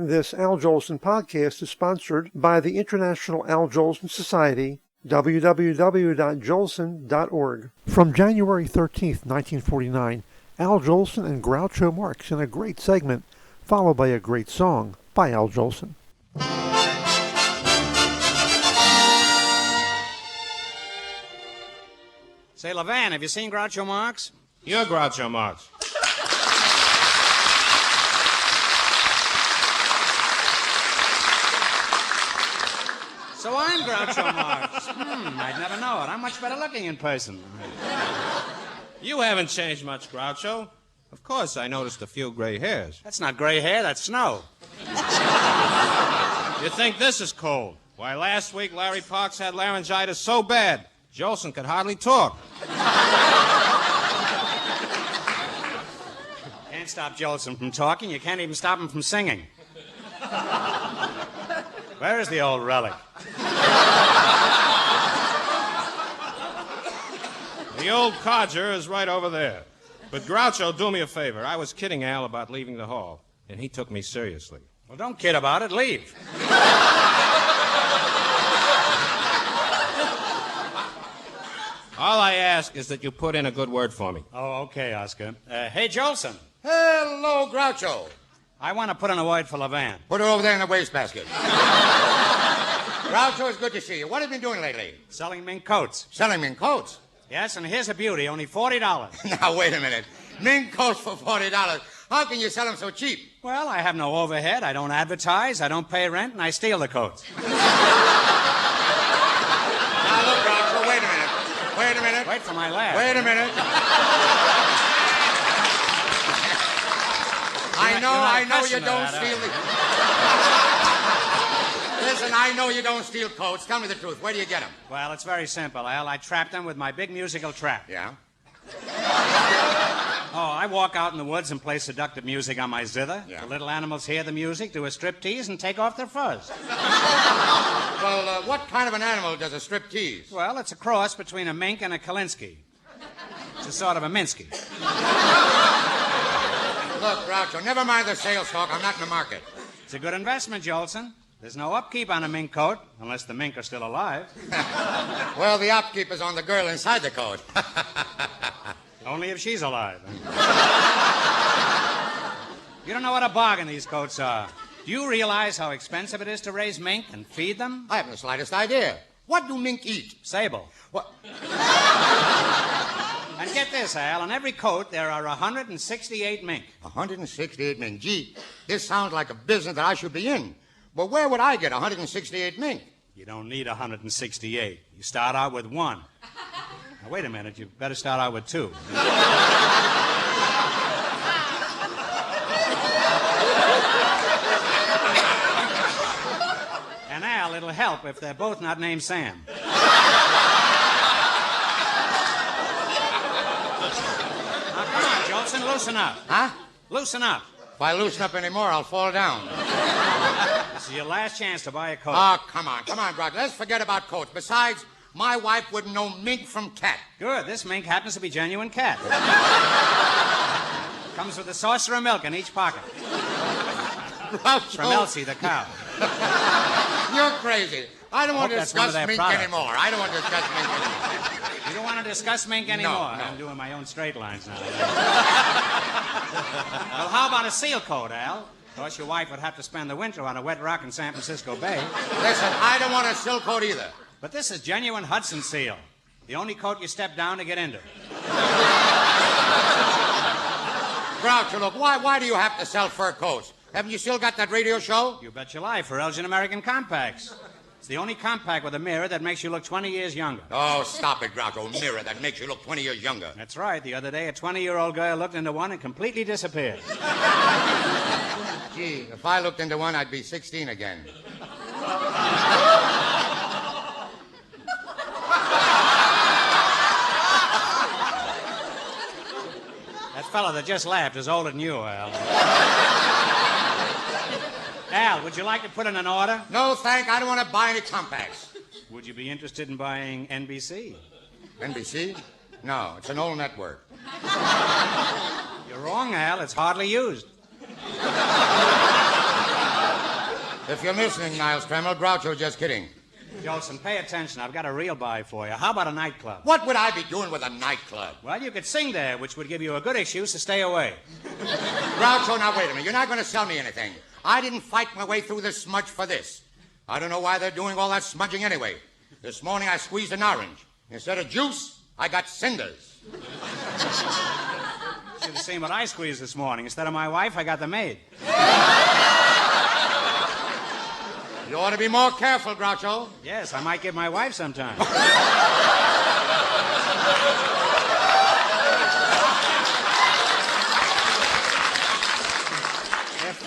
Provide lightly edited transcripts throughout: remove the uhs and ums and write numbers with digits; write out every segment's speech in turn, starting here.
This Al Jolson podcast is sponsored by the International Al Jolson Society, www.jolson.org. From January 13th, 1949, Al Jolson and Groucho Marx in a great segment, followed by a great song by Al Jolson. Say, Levan, have you seen Groucho Marx? You're Groucho Marx. So I'm Groucho Marx. I'd never know it. I'm much better looking in person. You haven't changed much, Groucho. Of course, I noticed a few gray hairs. That's not gray hair, that's snow. You think this is cold? Why, last week Larry Parks had laryngitis so bad, Jolson could hardly talk. Can't stop Jolson from talking. You can't even stop him from singing. Where is the old relic? The old codger is right over there. But Groucho, do me a favor. I was kidding Al about leaving the hall, and he took me seriously. Well, don't kid about it. Leave. All I ask is that you put in a good word for me. Oh, okay, Oscar. Hey, Jolson. Hello, Groucho. I want to put in a word for Levan. Put it over there in the wastebasket. Groucho, it's good to see you. What have you been doing lately? Selling mink coats. Selling mink coats? Yes, and here's a beauty, only $40. Now, wait a minute. Mink coats for $40. How can you sell them so cheap? Well, I have no overhead, I don't advertise, I don't pay rent, and I steal the coats. Now, look, Groucho, wait a minute. Wait a minute. Wait for my laugh. Wait a minute. I know you don't steal the... Listen, I know you don't steal coats. Tell me the truth. Where do you get them? Well, it's very simple, Al. I trap them with my big musical trap. Yeah? Oh, I walk out in the woods and play seductive music on my zither. Yeah. The little animals hear the music, do a striptease, and take off their furs. Well, what kind of an animal does a strip tease? Well, it's a cross between a mink and a Kalinsky. It's a sort of a Minsky. Look, Groucho, never mind the sales talk. I'm not in the market. It's a good investment, Jolson. There's no upkeep on a mink coat, unless the mink are still alive. Well, the upkeep is on the girl inside the coat. Only if she's alive. You don't know what a bargain these coats are. Do you realize how expensive it is to raise mink and feed them? I haven't the slightest idea. What do mink eat? Sable. What? And get this, Al, on every coat there are 168 mink. 168 mink. Gee, this sounds like a business that I should be in. But where would I get 168 mink? You don't need 168. You start out with one. Now, wait a minute. You better start out with two. And, Al, it'll help if they're both not named Sam. Now, come on, Jolson, loosen up. Huh? Loosen up. If I loosen up anymore, I'll fall down. This is your last chance to buy a coat. Oh, come on, Brock. Let's forget about coats. Besides, my wife wouldn't know mink from cat. Good. This mink happens to be genuine cat. Comes with a saucer of milk in each pocket. Groucho. From Elsie, the cow. You're crazy. I don't want to that's one of discuss their mink products. anymore. I don't want to discuss mink anymore. You don't want to discuss mink anymore? No. I'm doing my own straight lines now. Well, how about a seal coat, Al? Of course, your wife would have to spend the winter on a wet rock in San Francisco Bay. Listen, I don't want a silk coat either. But this is genuine Hudson seal. The only coat you step down to get into. Groucho, look, why do you have to sell fur coats? Haven't you still got that radio show? You bet your life, for Elgin American Compacts. It's the only compact with a mirror that makes you look 20 years younger. Oh, stop it, Groucho. Mirror that makes you look 20 years younger. That's right. The other day, a 20-year-old girl looked into one and completely disappeared. Gee, if I looked into one, I'd be 16 again. That fellow that just laughed is older than you, Al. Al, would you like to put in an order? No, thank. I don't want to buy any compacts. Would you be interested in buying NBC? NBC? No, it's an old network. You're wrong, Al. It's hardly used. If you're listening, Niles Tremel, Groucho's just kidding. Jolson, pay attention. I've got a real buy for you. How about a nightclub? What would I be doing with a nightclub? Well, you could sing there, which would give you a good excuse to stay away. Groucho, now wait a minute. You're not going to sell me anything. I didn't fight my way through this smudge for this. I don't know why they're doing all that smudging anyway. This morning I squeezed an orange. Instead of juice, I got cinders. Should have seen what I squeezed this morning. Instead of my wife, I got the maid. You ought to be more careful, Groucho. Yes, I might give my wife some time.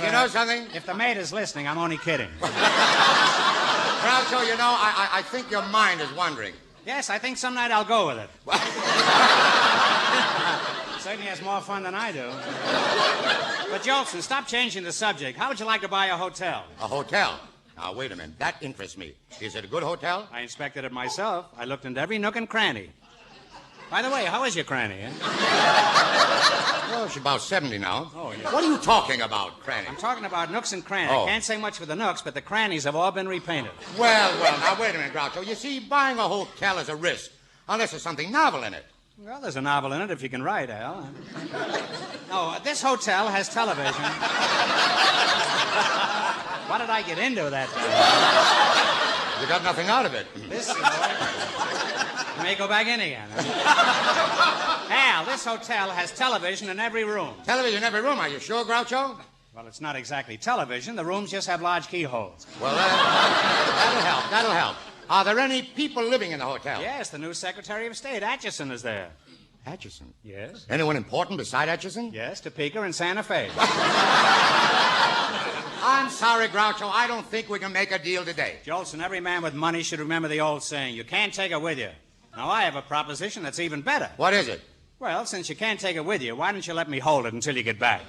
You know something? If the maid is listening, I'm only kidding. Groucho, you know, I think your mind is wandering. Yes, I think some night I'll go with it. Certainly has more fun than I do. But Jolson, stop changing the subject. How would you like to buy a hotel? A hotel? Now, wait a minute. That interests me. Is it a good hotel? I inspected it myself. I looked into every nook and cranny. By the way, how is your cranny, eh? Well, she's about 70 now. Oh, yeah. What are you talking about, Cranny? I'm talking about nooks and crannies. Oh. I can't say much for the nooks, but the crannies have all been repainted. Well, now, wait a minute, Groucho. You see, buying a hotel is a risk, unless there's something novel in it. Well, there's a novel in it if you can write, Al. No, this hotel has television. What did I get into that time? You got nothing out of it. This, you know, I may go back in again. Al, this hotel has television in every room. Television in every room, are you sure, Groucho? Well, it's not exactly television. The rooms just have large keyholes. Well, that'll help. Are there any people living in the hotel? Yes, the new Secretary of State, Atchison, is there. Atchison? Yes. Anyone important beside Atchison? Yes, Topeka and Santa Fe. I'm sorry, Groucho. I don't think we can make a deal today. Jolson, every man with money should remember the old saying, you can't take it with you. Now, I have a proposition that's even better. What is it? Well, since you can't take it with you, why don't you let me hold it until you get back?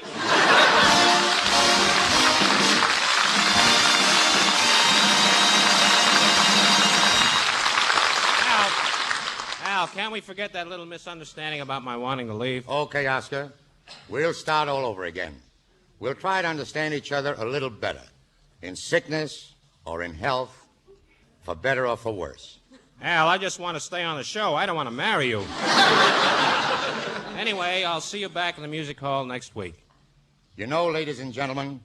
Al, can't we forget that little misunderstanding about my wanting to leave? Okay, Oscar. We'll start all over again. We'll try to understand each other a little better. In sickness or in health, for better or for worse. Al, I just want to stay on the show. I don't want to marry you. Anyway, I'll see you back in the music hall next week. You know, ladies and gentlemen,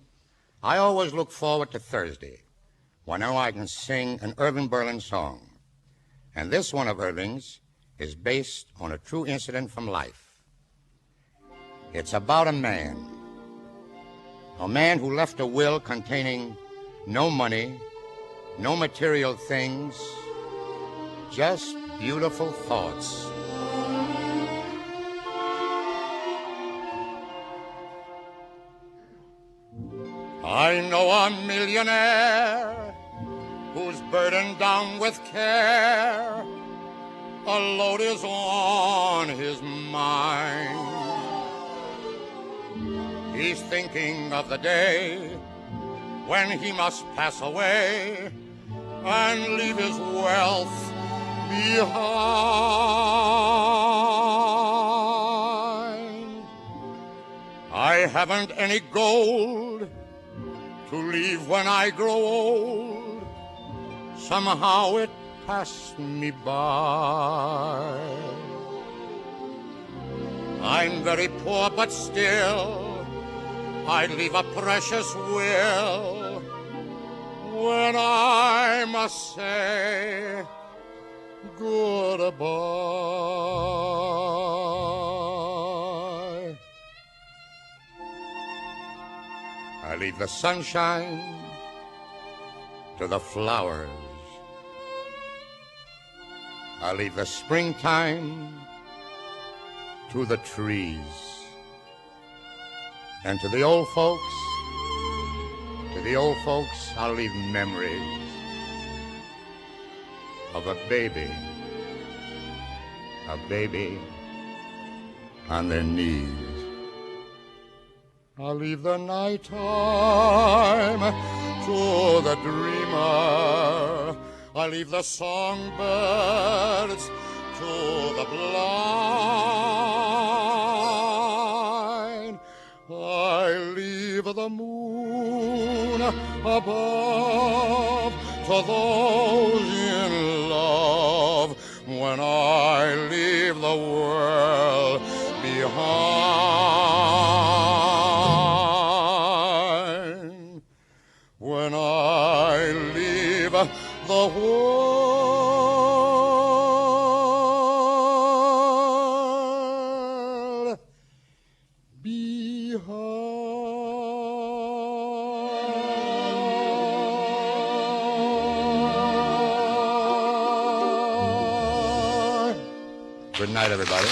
I always look forward to Thursday, when I know I can sing an Irving Berlin song. And this one of Irving's is based on a true incident from life. It's about a man who left a will containing no money, no material things, just beautiful thoughts. I know a millionaire who's burdened down with care. A load is on his mind. He's thinking of the day when he must pass away and leave his wealth behind. I haven't any gold to leave when I grow old. Somehow it passed me by. I'm very poor, but still I'd leave a precious will when I must say goodbye. I leave the sunshine to the flowers. I leave the springtime to the trees. And to the old folks, I'll leave memories of a baby on their knees. I'll leave the night time to the dreamer. I'll leave the songbirds to the blind. I leave the moon above to those in love, when I leave the world behind, when I leave the world behind. Good night, everybody.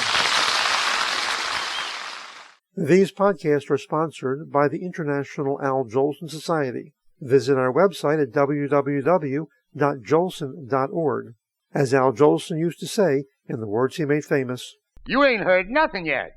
These podcasts are sponsored by the International Al Jolson Society. Visit our website at www.jolson.org. As Al Jolson used to say, in the words he made famous, You ain't heard nothing yet.